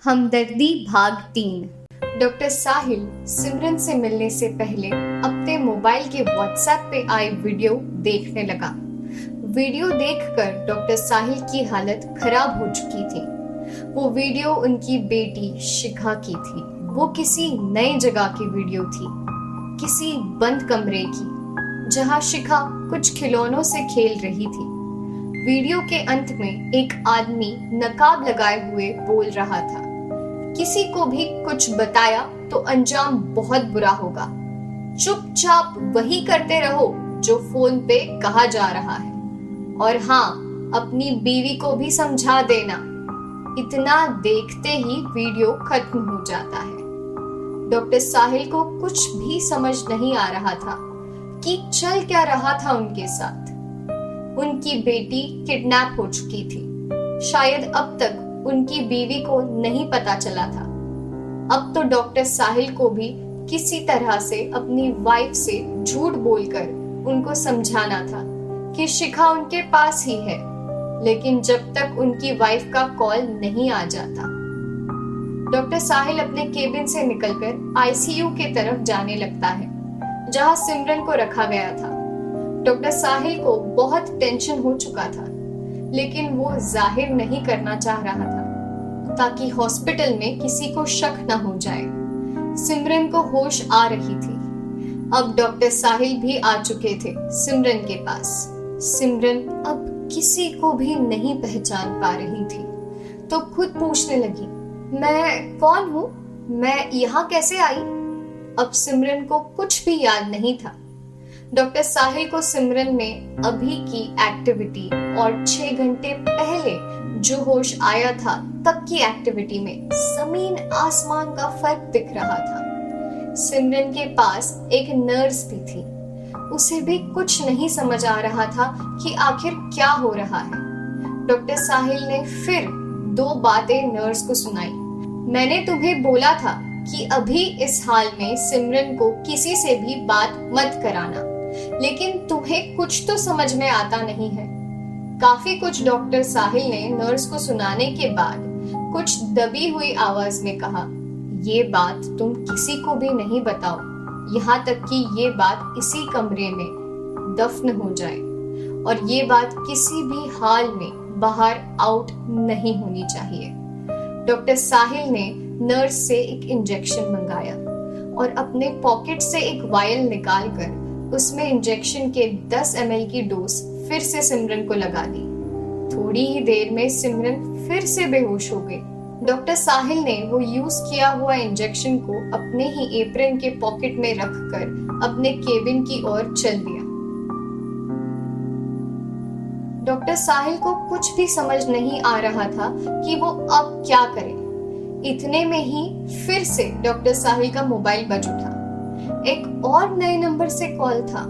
हमदर्दी भाग 3। डॉक्टर साहिल सिमरन से मिलने से पहले अपने मोबाइल के व्हाट्सएप पे आए वीडियो देखने लगा। वीडियो देखकर डॉक्टर साहिल की हालत खराब हो चुकी थी। वो वीडियो उनकी बेटी शिखा की थी। वो किसी नई जगह की वीडियो थी, किसी बंद कमरे की, जहां शिखा कुछ खिलौनों से खेल रही थी। वीडियो के अंत में एक आदमी नकाब लगाए हुए बोल रहा था, किसी को भी कुछ बताया तो अंजाम बहुत बुरा होगा। चुपचाप वही करते रहो जो फोन पे कहा जा रहा है, और हाँ, अपनी बीवी को भी समझा देना। इतना देखते ही वीडियो खत्म हो जाता है। डॉक्टर साहिल को कुछ भी समझ नहीं आ रहा था कि चल क्या रहा था उनके साथ। उनकी बेटी किडनैप हो चुकी थी। शायद अब तक उनकी बीवी को नहीं पता चला था। अब तो डॉक्टर साहिल को भी किसी तरह से अपनी वाइफ से झूठ बोलकर उनको समझाना था कि शिखा उनके पास ही है, लेकिन जब तक उनकी वाइफ का कॉल नहीं आ जाता। डॉक्टर साहिल अपने केबिन से निकलकर आईसीयू की तरफ जाने लगता है, जहां सिमरन को रखा गया था। डॉक्टर साहिल को बहुत टेंशन हो चुका था, लेकिन वो जाहिर नहीं करना चाह रहा था ताकि हॉस्पिटल में किसी को शक न हो जाए। सिमरन को होश आ रही थी। अब डॉक्टर साहिल भी आ चुके थे सिमरन के पास। सिमरन अब किसी को भी नहीं पहचान पा रही थी, तो खुद पूछने लगी, मैं कौन हूँ? मैं यहाँ कैसे आई? अब सिमरन को कुछ भी याद नहीं था। डॉक्टर साहिल को सिमरन में अभी की एक्टिविटी और 6 घंटे पहले जो होश आया था तब की एक्टिविटी में जमीन आसमान का फर्क दिख रहा था। सिमरन के पास एक नर्स भी थी। उसे भी कुछ नहीं समझ आ रहा था कि आखिर क्या हो रहा है। डॉक्टर साहिल ने फिर 2 बातें नर्स को सुनाई। मैंने तुम्हें बोला था कि अभी इस हाल में सिमरन को किसी से भी बात मत कराना, लेकिन तुम्हें कुछ तो समझ में आता नहीं है। काफी कुछ डॉक्टर साहिल ने नर्स को सुनाने के बाद कुछ दबी हुई आवाज में कहा, ये बात तुम किसी को भी नहीं बताओ, यहाँ तक कि ये बात इसी कमरे में दफन हो जाए, और ये बात किसी भी हाल में बाहर आउट नहीं होनी चाहिए। डॉक्टर साहिल ने नर्स से एक इंजेक्शन मंगाया और अपने पॉकेट से एक वायल निकालकर उसमें इंजेक्शन के 10 ml की डोज फिर से सिमरन को लगा दी। थोड़ी ही देर में सिमरन फिर से बेहोश हो गई। डॉक्टर साहिल ने वो यूज किया हुआ इंजेक्शन को अपने ही एप्रन के पॉकेट में रखकर अपने केबिन की ओर चल दिया। डॉक्टर साहिल को कुछ भी समझ नहीं आ रहा था कि वो अब क्या करे। इतने में ही फिर से डॉक्टर साहिल का मोबाइल बज उठा। एक और नए नंबर से कॉल था।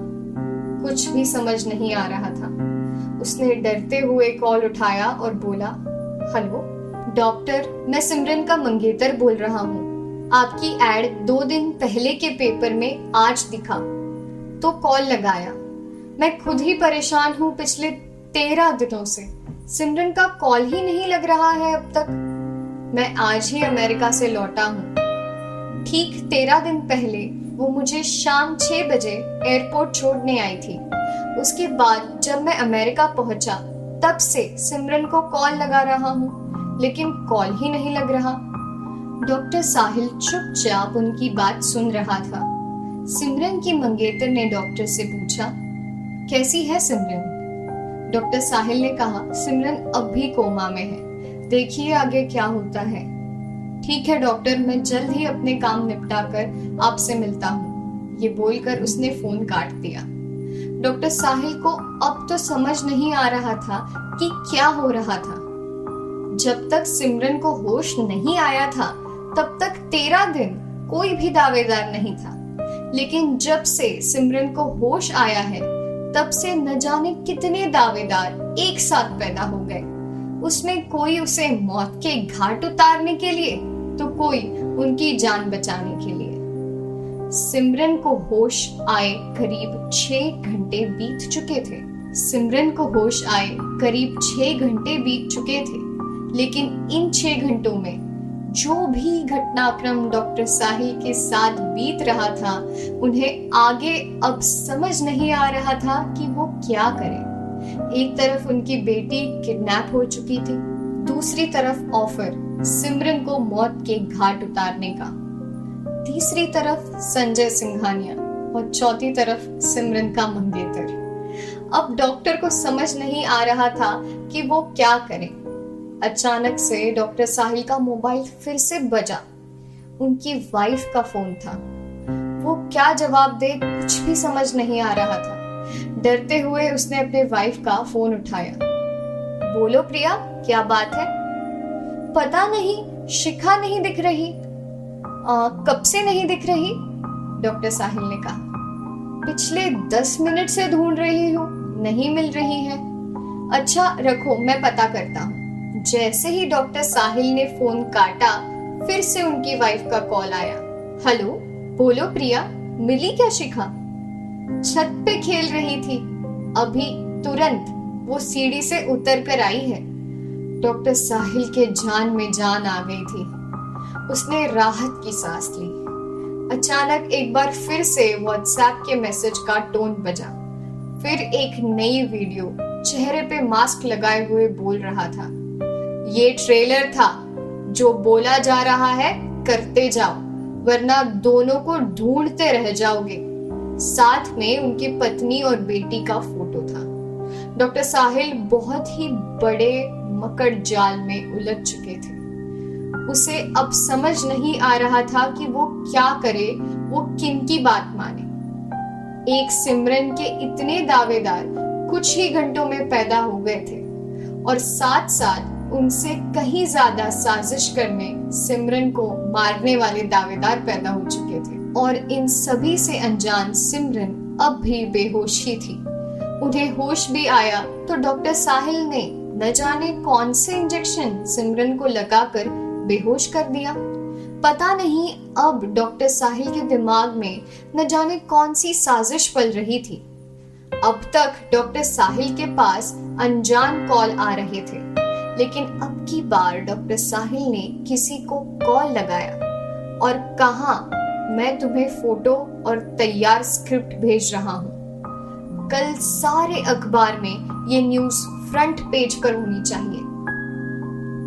कुछ भी समझ नहीं आ रहा था। उसने डरते हुए कॉल उठाया और बोला, हेलो डॉक्टर, मैं सिमरन का मंगेतर बोल रहा हूँ। आपकी एड 2 दिन पहले के पेपर में आज दिखा तो कॉल लगाया। मैं खुद ही परेशान हूँ पिछले 13 दिनों से। सिमरन का कॉल ही नहीं लग रहा है अब तक। मैं आज ही अमेरिका से लौटा हूँ। ठीक 13 दिन पहले वो मुझे शाम 6 बजे एयरपोर्ट छोड़ने आई थी। उसके बाद जब मैं अमेरिका पहुंचा तब से सिमरन को कॉल लगा रहा हूँ, लेकिन कॉल ही नहीं लग रहा। डॉक्टर साहिल चुपचाप उनकी बात सुन रहा था। सिमरन की मंगेतर ने डॉक्टर से पूछा, कैसी है सिमरन? डॉक्टर साहिल ने कहा, सिमरन अब भी कोमा में है, देखिए आगे क्या होता है। ठीक है डॉक्टर, मैं जल्द ही अपने काम निपटा कर आपसे मिलता हूँ। ये बोलकर उसने फोन काट दिया। डॉक्टर साहिल को अब तो समझ नहीं आ रहा था कि क्या हो रहा था। जब तक सिमरन को होश नहीं आया था तब तक 13 दिन कोई भी दावेदार नहीं था, लेकिन जब से सिमरन को होश आया है तब से न जाने कितने दावेदार एक साथ पैदा हो गए। उसमें कोई उसे मौत के घाट उतारने के लिए तो कोई उनकी जान बचाने के लिए। सिमरन को होश आए करीब 6 घंटे बीत चुके थे। सिमरन को होश आए करीब 6 घंटे बीत चुके थे, लेकिन इन 6 घंटों में जो भी घटनाक्रम डॉक्टर साहिल के साथ बीत रहा था, उन्हें आगे अब समझ नहीं आ रहा था कि वो क्या करें। एक तरफ उनकी बेटी किडनैप हो चुकी थी, दूसरी तरफ ऑफर सिमरन को मौत के घाट उतारने का, तीसरी तरफ संजय सिंघानिया और चौथी तरफ सिमरन का मंगेतर। अब डॉक्टर को समझ नहीं आ रहा था कि वो क्या करे। अचानक से डॉक्टर साहिल का मोबाइल फिर से बजा। उनकी वाइफ का फोन था। वो क्या जवाब दे कुछ भी समझ नहीं आ रहा था। डरते हुए उसने अपने वाइफ का फोन उठाया। बोलो प्रिया, क्या बात है? पता नहीं, शिखा नहीं दिख रही। कब से नहीं दिख रही? डॉक्टर साहिल ने कहा। पिछले 10 मिनट से ढूंढ रही हूँ, नहीं मिल रही है। अच्छा रखो, मैं पता करता हूँ। जैसे ही डॉक्टर साहिल ने फोन काटा, फिर से उनकी वाइफ का कॉल आया। हेलो, बोलो प्रिया, मिली क्या शिखा? छत पे खेल रही थी, अभी तुरंत वो सीढ़ी से उतर कर आई है। डॉक्टर साहिल के जान में जान आ गई थी। उसने राहत की सांस ली। अचानक एक बार फिर से व्हाट्सएप के मैसेज का टोन बजा। फिर एक नई वीडियो चेहरे पे मास्क लगाए हुए बोल रहा था। ये ट्रेलर था, जो बोला जा रहा है करते जाओ, वरना दोनों को ढूंढते रह जाओगे। साथ में उनकी पत्नी और बेटी का फोटो था। डॉक्टर साहिल बहुत ही बड़े मकड़ जाल में उलझ चुके थे। उसे अब समझ नहीं आ रहा था कि वो क्या करे, वो किनकी बात माने। एक सिमरन के इतने दावेदार कुछ ही घंटों में पैदा हो गए थे और साथ साथ उनसे कहीं ज्यादा साजिश करने, सिमरन को मारने वाले दावेदार पैदा हो चुके थे। और इन सभी से अनजान सिमरन अब भी बेहोश ही थी। उन्हें होश भी आया तो डॉक्टर साहिल ने न जाने कौन से इंजेक्शन सिमरन को लगाकर बेहोश कर दिया। पता नहीं अब डॉक्टर साहिल के दिमाग में न जाने कौन सी साजिश पल रही थी। अब तक डॉक्टर साहिल के पास अनजान कॉल आ रहे थे, लेकिन अब की बार डॉक्टर साहिल ने किसी को कॉल लगाया और कहा, मैं तुम्हें फोटो और तैयार स्क्रिप्ट भेज रहा हूँ। कल सारे अखबार में ये न्यूज़ फ्रंट पेज पर होनी चाहिए।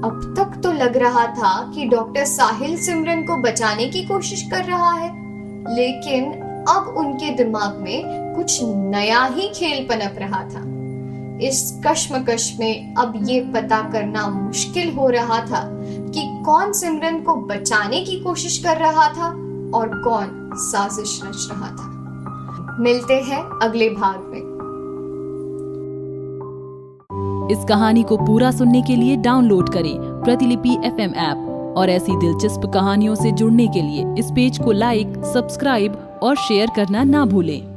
अब तक तो लग रहा था कि डॉक्टर साहिल सिमरन को बचाने की कोशिश कर रहा है, लेकिन अब उनके दिमाग में कुछ नया ही खेल पनप रहा था। इस कश्मकश में अब ये पता करना मुश्किल हो रहा था कि कौन सिमरन को बचाने की कोशिश कर रहा था और कौन साजिश रच रहा था। मिलते हैं अगले भाग में। इस कहानी को पूरा सुनने के लिए डाउनलोड करें प्रतिलिपि FM ऐप और ऐसी दिलचस्प कहानियों से जुड़ने के लिए इस पेज को लाइक, सब्सक्राइब और शेयर करना ना भूलें।